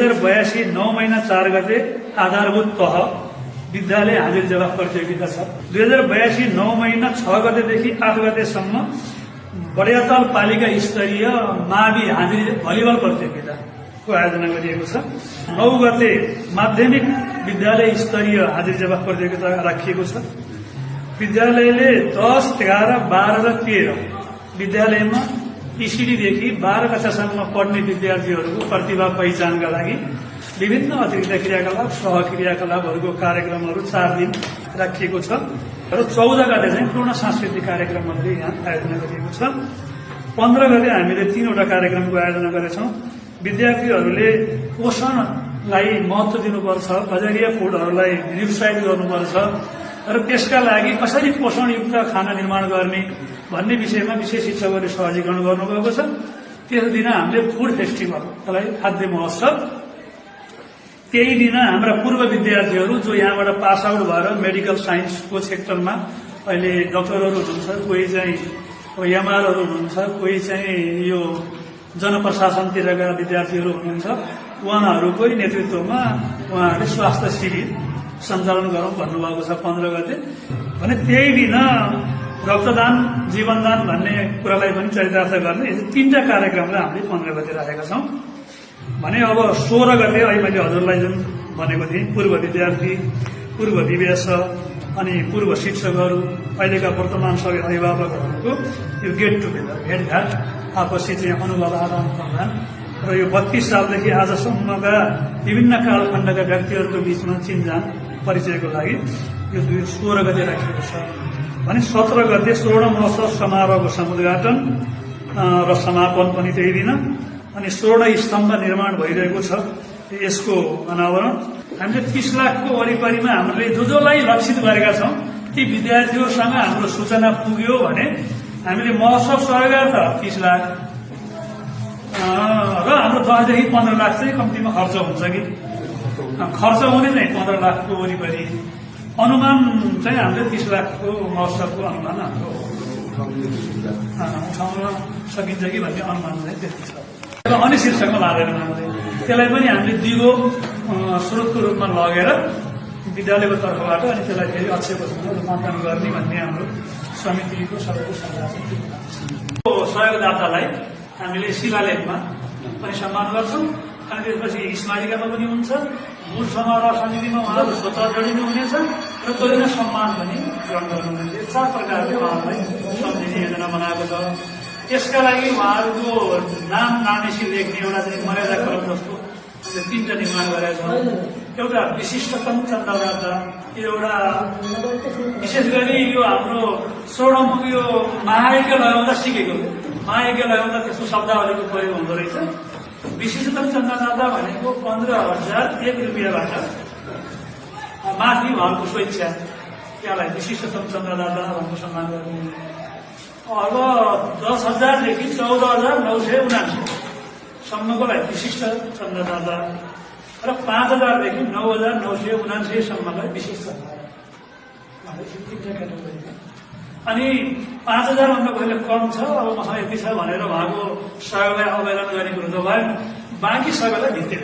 2082 9 महिना 4 गते आधारभूत तह विद्यालय हाजिर जवाफ प्रतियोगिता छ। 2082 9 महिना 6 गतेदेखि 8 गतेसम्म बडियाताल पालिका स्तरीय मावि हाजिर भलिबल प्रतियोगिताको आयोजना गरिएको छ। 9 गते माध्यमिक विद्यालय स्तरीय हाजिर जवाफ प्रतियोगिता राखिएको छ। विद्यालयले 10, 11, 12 र 13 विद्यालयमा ईसीडीदेखि 12 कक्षासम्म पढ्ने विद्यार्थीहरूको प्रतिभा पहिचानका लागि विभिन्न अतिरिक्त क्रियाकलाप सहक्रियाकलापहरूको कार्यक्रमहरू 4 दिन राखिएको छ र 14 गते चाहिँ पूर्ण सांस्कृतिक कार्यक्रमहरूले यहाँ आयोजना गरिएको छ। 15 गते हामीले 3वटा कार्यक्रमको आयोजना गरेछौं। विद्यार्थीहरूले पोषणलाई महत्व दिनुपर्छ, गजरिया फुडहरूलाई निरुत्साहित गर्नुपर्छ र त्यसका लागि कसरी पोषणयुक्त खाना निर्माण गर्ने भन्ने विषयमा विशेष शिक्षकहरूले सहजीकरण गर्नुभएको छ। त्यस दिन हामीले फुड फेस्टिभल त्यसलाई खाद्य महोत्सव, त्यही दिन हाम्रा पूर्व विद्यार्थीहरू जो यहाँबाट पास आउट भएर मेडिकल साइन्सको क्षेत्रमा अहिले डाक्टरहरू हुनुहुन्छ, कोही चाहिँ एमआरहरू हुनुहुन्छ, कोही चाहिँ यो जनप्रशासनतिरका विद्यार्थीहरू हुनुहुन्छ, उहाँहरूकै नेतृत्वमा उहाँहरूले स्वास्थ्य शिविर सञ्चालन गरौं भन्नुभएको छ 15 गते। भने त्यही दिन रक्तदान जीवनदान भन्ने कुरालाई पनि चरितार्थ गर्ने 3टा कार्यक्रमलाई हामीले 15 गते राखेका छौं। भने अब 16 गते अहिले मैले हजुरलाई जुन भनेको थिएँ, पूर्व विद्यार्थी, पूर्व विवेश अनि पूर्व शिक्षकहरू, अहिलेका वर्तमान सबै अभिभावकहरूको यो गेट टुगेदर, भेटघाट, आपसी चाहिँ अनुभव आदान प्रदान र यो 32 सालदेखि आजसम्मका विभिन्न कालखण्डका व्यक्तिहरूको बीचमा चिनजान परिचयको लागि यो 16 गते राखिएको छ। भने 17 गते स्वर्ण महोत्सव समारोहको समुद्घाटन र समापन पनि त्यही दिन। अनि स्वर्ण स्तम्भ निर्माण भइरहेको छ, यसको अनावरण। हामीले 30 लाखको वरिपरिमा हामीले जसलाई लक्षित गरेका छौं ती विद्यार्थीहरूसँग हाम्रो सूचना पुग्यो भने हामीले महोत्सव सहयोग 30 लाख र हाम्रो 10 देखि 15 लाख चाहिँ कम्तीमा खर्च हुन्छ कि खर्च हुने चाहिँ 15 लाखको वरिपरि अनुमान चाहिँ हामीले 30 लाखको महोत्सवको अनुमान हाम्रो उठाउन सकिन्छ कि भन्ने अनुमान चाहिँ त्यति छ। अन्य शीर्षकमा लागेर हामीले त्यसलाई पनि हामीले दिगो स्रोतको रूपमा लगेर विद्यालयको तर्फबाट अनि त्यसलाई फेरि अक्षयपछि रूपान्तरण गर्ने भन्ने हाम्रो समितिको सबैको सल्लाह छ। सहयोगदातालाई हामीले शिलालेखमा पनि सम्मान गर्छौं अनि त्यसपछि स्मारिकामा पनि हुन्छ, मूल समारोह समितिमा उहाँहरू स्वतः जोडिनु हुनेछ र त्यो दिन सम्मान पनि ग्रहण गर्नुहुनेछ। 4 प्रकारले उहाँहरूलाई सम्झिने योजना बनाएको छ। त्यसका लागि उहाँहरूको नाम नामेसी लेख्ने एउटा चाहिँ मर्यादा क्रम जस्तो 3टा निर्माण गरेका छौँ। एउटा विशिष्टतम चन्दादाता, एउटा विशेष गरी यो हाम्रो स्वर्णमुख यो महायज्ञ लगाउँदा सिकेको, महायज्ञ लगाउँदा त्यस्तो शब्दावलीको प्रयोग हुँदो रहेछ। विशिष्टतम चन्दादाता भनेको 15,001 रुपियाँबाट माथि भएको स्वेच्छा, त्यसलाई विशिष्टतम चन्दादाता भनेर सम्मान गर्ने। अब 10,000 देखि 14,979 सम्मकोलाई विशिष्ट चन्दादाता र 5,000 देखि 9,979 सम्मलाई विशिष्ट अनि 5,000 भन्दा पहिले कम छ, अब मसँग यति छ भनेर उहाँको सहयोगलाई अवहेलना गर्ने कुरो त भएन। बाँकी सबैलाई भित्ते